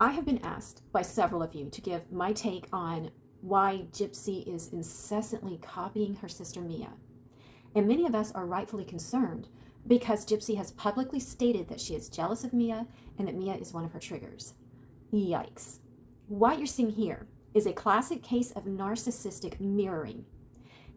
I have been asked by several of you to give my take on why Gypsy is incessantly copying her sister Mia. And many of us are rightfully concerned because Gypsy has publicly stated that she is jealous of Mia and that Mia is one of her triggers. Yikes. What you're seeing here is a classic case of narcissistic mirroring.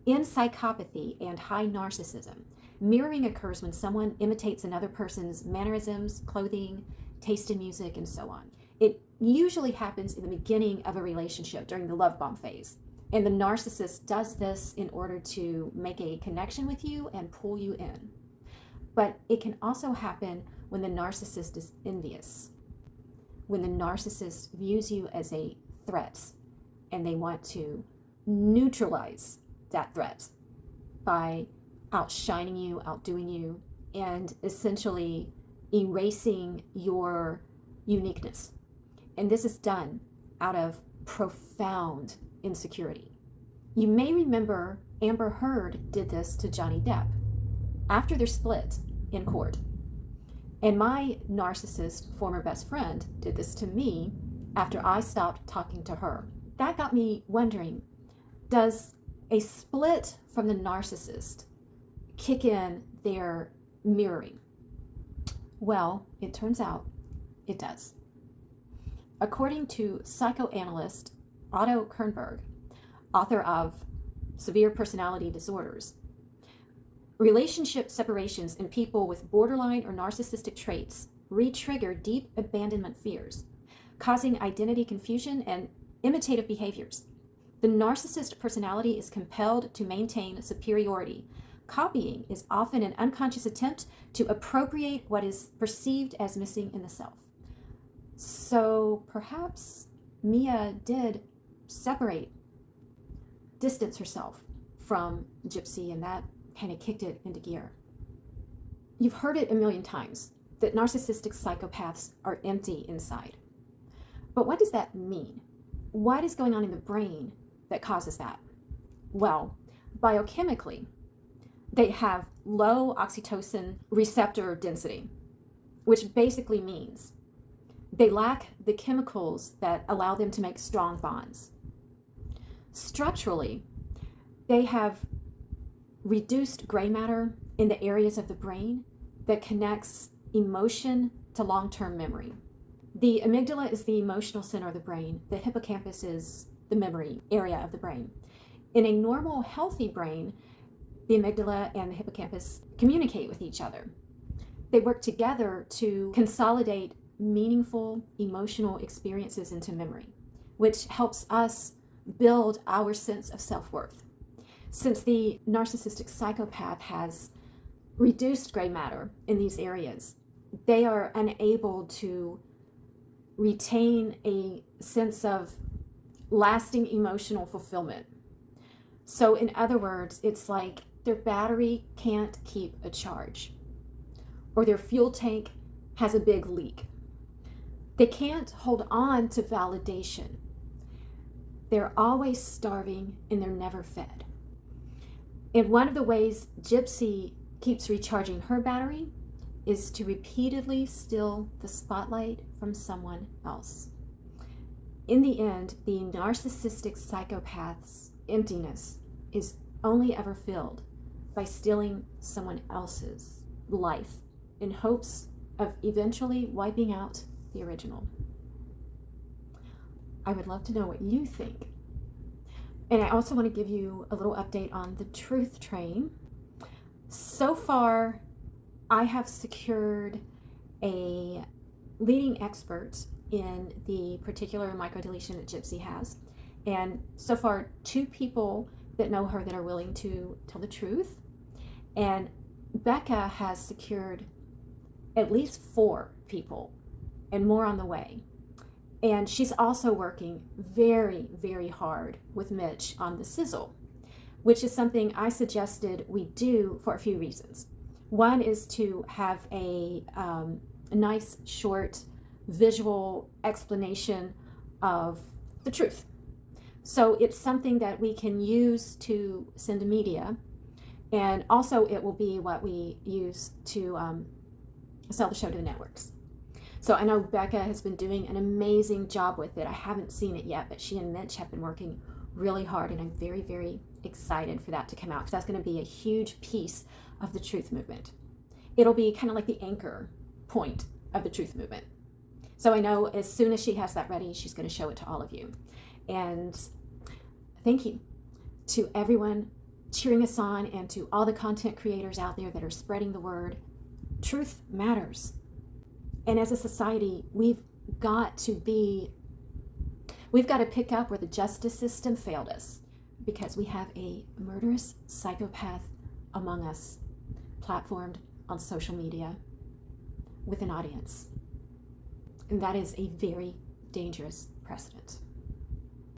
In psychopathy and high narcissism, mirroring occurs when someone imitates another person's mannerisms, clothing, taste in music, and so on. It usually happens in the beginning of a relationship during the love bomb phase. And the narcissist does this in order to make a connection with you and pull you in. But it can also happen when the narcissist is envious, when the narcissist views you as a threat and they want to neutralize that threat by outshining you, outdoing you, and essentially erasing your uniqueness. And this is done out of profound insecurity. You may remember Amber Heard did this to Johnny Depp after their split in court. And my narcissist former best friend did this to me after I stopped talking to her. That got me wondering, does a split from the narcissist kick in their mirroring? Well, it turns out it does. According to psychoanalyst Otto Kernberg, author of Severe Personality Disorders, relationship separations in people with borderline or narcissistic traits re-trigger deep abandonment fears, causing identity confusion and imitative behaviors. The narcissist personality is compelled to maintain superiority. Copying is often an unconscious attempt to appropriate what is perceived as missing in the self. So perhaps Mia did distance herself from Gypsy, and that kind of kicked it into gear. You've heard it a million times that narcissistic psychopaths are empty inside. But what does that mean? What is going on in the brain that causes that? Well, biochemically, they have low oxytocin receptor density, which basically means they lack the chemicals that allow them to make strong bonds. Structurally, they have reduced gray matter in the areas of the brain that connects emotion to long-term memory. The amygdala is the emotional center of the brain. The hippocampus is the memory area of the brain. In a normal, healthy brain, the amygdala and the hippocampus communicate with each other. They work together to consolidate meaningful emotional experiences into memory, which helps us build our sense of self-worth. Since the narcissistic psychopath has reduced gray matter in these areas, they are unable to retain a sense of lasting emotional fulfillment. So in other words, it's like their battery can't keep a charge, or their fuel tank has a big leak. They can't hold on to validation. They're always starving and they're never fed. And one of the ways Gypsy keeps recharging her battery is to repeatedly steal the spotlight from someone else. In the end, the narcissistic psychopath's emptiness is only ever filled by stealing someone else's life in hopes of eventually wiping out the original. I would love to know what you think. And I also want to give you a little update on the truth train. So far, I have secured a leading expert in the particular microdeletion that Gypsy has. And so far, 2 people that know her that are willing to tell the truth. And Becca has secured at least 4 people and more on the way. And she's also working very, very hard with Mitch on the sizzle, which is something I suggested we do for a few reasons. One is to have a nice, short, visual explanation of the truth. So it's something that we can use to send to media, and also it will be what we use to sell the show to the networks. So I know Becca has been doing an amazing job with it. I haven't seen it yet, but she and Mitch have been working really hard, and I'm very, very excited for that to come out, because that's going to be a huge piece of the truth movement. It'll be kind of like the anchor point of the truth movement. So I know as soon as she has that ready, she's going to show it to all of you. And thank you to everyone cheering us on, and to all the content creators out there that are spreading the word. Truth matters. And as a society, we've got to pick up where the justice system failed us, because we have a murderous psychopath among us, platformed on social media with an audience. And that is a very dangerous precedent.